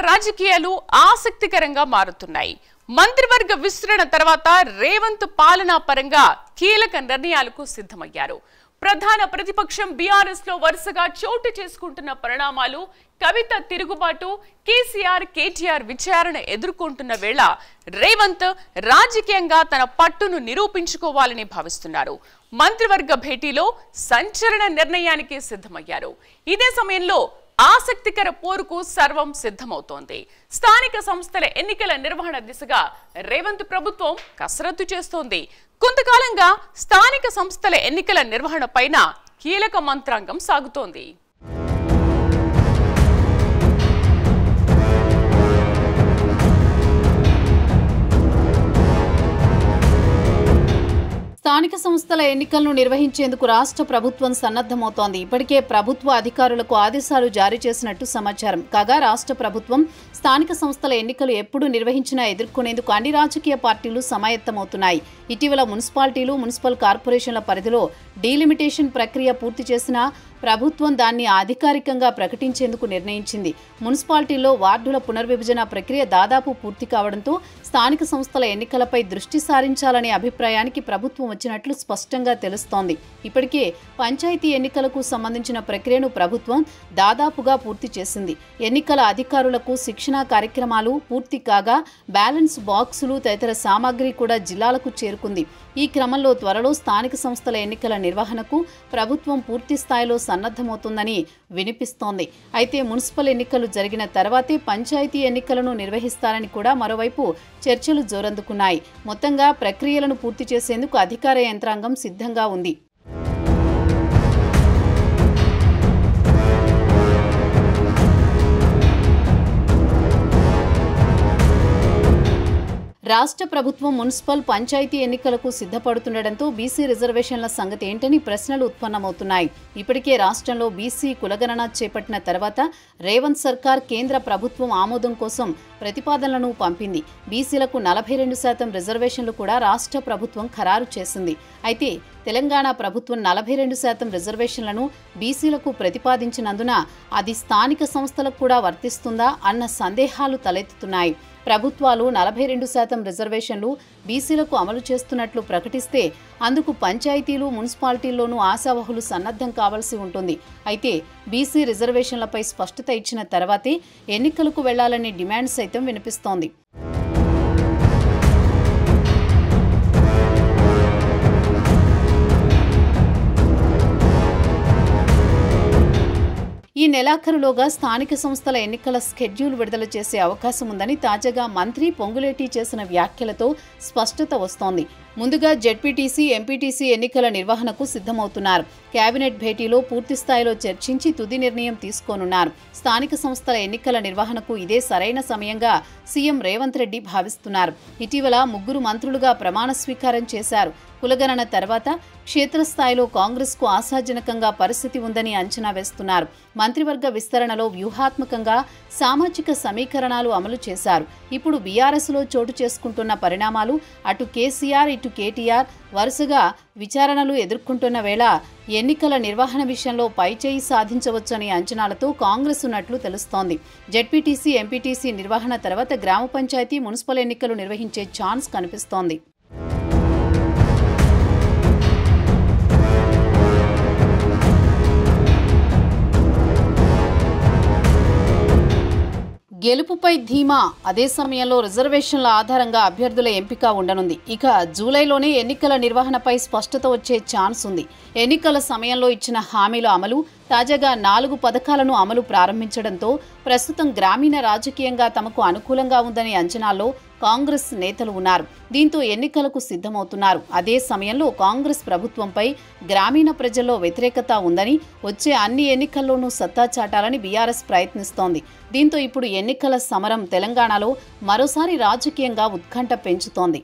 రాజకీయాలు ఆసక్తికరంగా మారుతున్నాయి. మంత్రివర్గ విస్తరణ తర్వాత రేవంత్ పాలనా పరంగా కీలక నిర్ణయాలకు సిద్ధమయ్యారు. ప్రధాన ప్రతిపక్షం బీఆర్ఎస్ లో వరుసగా చోటు చేసుకుంటున్న పరిణామాలు, కవిత తిరుగుబాటు, కేసీఆర్ కేటీఆర్ విచారణ ఎదుర్కొంటున్న వేళ రేవంత్ రాజకీయంగా తన పట్టును నిరూపించుకోవాలని భావిస్తున్నారు. మంత్రివర్గ భేటీలో సంచలన నిర్ణయానికి సిద్ధమయ్యారు. ఇదే సమయంలో ఆసక్తికర పోరుకు సర్వం సిద్ధమవుతోంది. స్థానిక సంస్థల ఎన్నికల నిర్వహణ దిశగా రేవంత్ ప్రభుత్వం కసరత్తు చేస్తోంది. కొంతకాలంగా స్థానిక సంస్థల ఎన్నికల నిర్వహణ పైన కీలక మంత్రాంగం సాగుతోంది. స్థానిక సంస్థల ఎన్నికలను నిర్వహించేందుకు రాష్ట్ర ప్రభుత్వం సన్నద్ధమవుతోంది. ఇప్పటికే ప్రభుత్వ అధికారులకు ఆదేశాలు జారీ చేసినట్టు సమాచారం. కాగా రాష్ట్ర ప్రభుత్వం స్థానిక సంస్థల ఎన్నికలు ఎప్పుడు నిర్వహించినా ఎదుర్కొనేందుకు అన్ని రాజకీయ పార్టీలు సమాయత్తమవుతున్నాయి. ఇటీవల మున్సిపాలిటీలు, మున్సిపల్ కార్పొరేషన్ల పరిధిలో డీలిమిటేషన్ ప్రక్రియ పూర్తి చేసిన ప్రభుత్వం దాన్ని అధికారికంగా ప్రకటించేందుకు నిర్ణయించింది. మున్సిపాలిటీల్లో వార్డుల పునర్విభజన ప్రక్రియ దాదాపు పూర్తి కావడంతో స్థానిక సంస్థల ఎన్నికలపై దృష్టి సారించాలనే అభిప్రాయానికి ప్రభుత్వం వచ్చినట్లు స్పష్టంగా తెలుస్తోంది. ఇప్పటికే పంచాయతీ ఎన్నికలకు సంబంధించిన ప్రక్రియను ప్రభుత్వం దాదాపుగా పూర్తి చేసింది. ఎన్నికల అధికారులకు శిక్షణా కార్యక్రమాలు పూర్తి కాగా బ్యాలెన్స్ బాక్సులు తదితర సామాగ్రి కూడా జిల్లాలకు చేరుకుంది. ఈ క్రమంలో త్వరలో స్థానిక సంస్థల ఎన్నికల నిర్వహణకు ప్రభుత్వం పూర్తి స్థాయిలో సన్నద్ధమవుతుందని వినిపిస్తోంది. అయితే మున్సిపల్ ఎన్నికలు జరిగిన తర్వాతే పంచాయతీ ఎన్నికలను నిర్వహిస్తారని కూడా మరోవైపు చర్చలు జోరందుకున్నాయి. మొత్తంగా ప్రక్రియలను పూర్తి చేసేందుకు అధికార యంత్రాంగం సిద్ధంగా ఉంది. రాష్ట్ర ప్రభుత్వం మున్సిపల్, పంచాయతీ ఎన్నికలకు సిద్ధపడుతుండటంతో బీసీ రిజర్వేషన్ల సంగతి ఏంటని ప్రశ్నలు ఉత్పన్నమవుతున్నాయి. ఇప్పటికే రాష్ట్రంలో బీసీ కులగణన చేపట్టిన తర్వాత రేవంత్ సర్కార్ కేంద్ర ప్రభుత్వం ఆమోదం కోసం ప్రతిపాదనలను పంపింది. బీసీలకు 42% రిజర్వేషన్లు కూడా రాష్ట్ర ప్రభుత్వం ఖరారు చేసింది. అయితే తెలంగాణ ప్రభుత్వం 42% రిజర్వేషన్లను బీసీలకు ప్రతిపాదించినందున అది స్థానిక సంస్థలకు కూడా వర్తిస్తుందా అన్న సందేహాలు తలెత్తుతున్నాయి. ప్రభుత్వాలు 42% రిజర్వేషన్లు బీసీలకు అమలు చేస్తున్నట్లు ప్రకటిస్తే అందుకు పంచాయతీలు, మున్సిపాలిటీల్లోనూ ఆశావహులు సన్నద్ధం కావాల్సి ఉంటుంది. అయితే బీసీ రిజర్వేషన్లపై స్పష్టత ఇచ్చిన తర్వాతే ఎన్నికలకు వెళ్లాలనే డిమాండ్ సైతం వినిపిస్తోంది. ఈ నెలాఖరులోగా స్థానిక సంస్థల ఎన్నికల స్కెడ్యూల్ విడుదల చేసే అవకాశం ఉందని తాజాగా మంత్రి పొంగులేటి చేసిన వ్యాఖ్యలతో స్పష్టత వస్తోంది. ముందుగా జెడ్పీటీసీ, ఎంపీటీసీ ఎన్నికల నిర్వహణకు సిద్ధమవుతున్నారు. కేబినెట్ భేటీలో పూర్తి స్థాయిలో చర్చించి తుది నిర్ణయం తీసుకోనున్నారు. స్థానిక సంస్థల ఎన్నికల నిర్వహణకు ఇదే సరైన సమయంగా సీఎం రేవంత్ రెడ్డి భావిస్తున్నారు. ఇటీవల 3 మంత్రులుగా ప్రమాణ స్వీకారం చేశారు. కులగణన తర్వాత క్షేత్రస్థాయిలో కాంగ్రెస్కు ఆశాజనకంగా పరిస్థితి ఉందని అంచనా వేస్తున్నారు. మంత్రివర్గ విస్తరణలో వ్యూహాత్మకంగా సామాజిక సమీకరణాలు అమలు చేశారు. ఇప్పుడు బీఆర్ఎస్లో చోటు చేసుకుంటున్న పరిణామాలు, అటు కేసీఆర్ ఇటు కేటీఆర్ వరుసగా విచారణలు ఎదుర్కొంటున్న వేళ ఎన్నికల నిర్వహణ విషయంలో పైచేయి సాధించవచ్చని అంచనాలతో కాంగ్రెస్ ఉన్నట్లు తెలుస్తోంది. జెడ్పీటీసీ, ఎంపీటీసీ నిర్వహణ తర్వాత గ్రామ పంచాయతీ, మున్సిపల్ ఎన్నికలు నిర్వహించే ఛాన్స్ కనిపిస్తోంది. గెలుపుపై ధీమా, అదే సమయంలో రిజర్వేషన్ల ఆధారంగా అభ్యర్థుల ఎంపిక ఉండనుంది. ఇక జూలైలోనే ఎన్నికల నిర్వహణపై స్పష్టత వచ్చే ఛాన్స్ ఉంది. ఎన్నికల సమయంలో ఇచ్చిన హామీల అమలు, తాజాగా 4 పథకాలను అమలు ప్రారంభించడంతో ప్రస్తుతం గ్రామీణ రాజకీయంగా తమకు అనుకూలంగా ఉందనే అంచనాల్లో కాంగ్రెస్ నేతలు ఉన్నారు. దీంతో ఎన్నికలకు సిద్ధమవుతున్నారు. అదే సమయంలో కాంగ్రెస్ ప్రభుత్వంపై గ్రామీణ ప్రజల్లో వ్యతిరేకత ఉందని, వచ్చే అన్ని ఎన్నికల్లోనూ సత్తా చాటాలని బీఆర్ఎస్ ప్రయత్నిస్తోంది. దీంతో ఇప్పుడు ఎన్నికల సమరం తెలంగాణలో మరోసారి రాజకీయంగా ఉత్కంఠ పెంచుతోంది.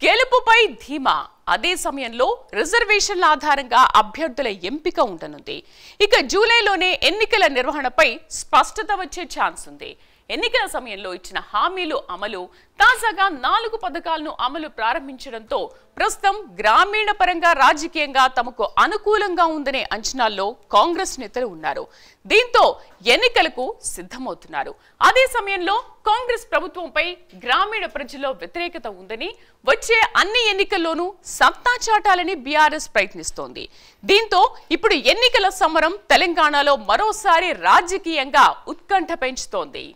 గెలుపుపై ధీమా, అదే సమయంలో రిజర్వేషన్ల ఆధారంగా అభ్యర్థుల ఎంపిక ఉండనుంది. ఇక జూలైలోనే ఎన్నికల నిర్వహణపై స్పష్టత వచ్చే ఛాన్స్ ఉంది. ఎన్నికల సమయంలో ఇచ్చిన హామీలు అమలు, తాజాగా 4 పథకాలను అమలు ప్రారంభించడంతో ప్రస్తుతం గ్రామీణ పరంగా రాజకీయంగా తమకు అనుకూలంగా ఉందనే అంచనాల్లో కాంగ్రెస్ నేతలు ఉన్నారు. దీంతో ఎన్నికలకు సిద్ధమవుతున్నారు. అదే సమయంలో కాంగ్రెస్ ప్రభుత్వంపై గ్రామీణ ప్రజల్లో వ్యతిరేకత ఉందని, వచ్చే అన్ని ఎన్నికల్లోనూ సత్తా చాటాలని బీఆర్ఎస్ ప్రయత్నిస్తోంది. దీంతో ఇప్పుడు ఎన్నికల సమరం తెలంగాణలో మరోసారి రాజకీయంగా ఉత్కంఠ పెంచుతోంది.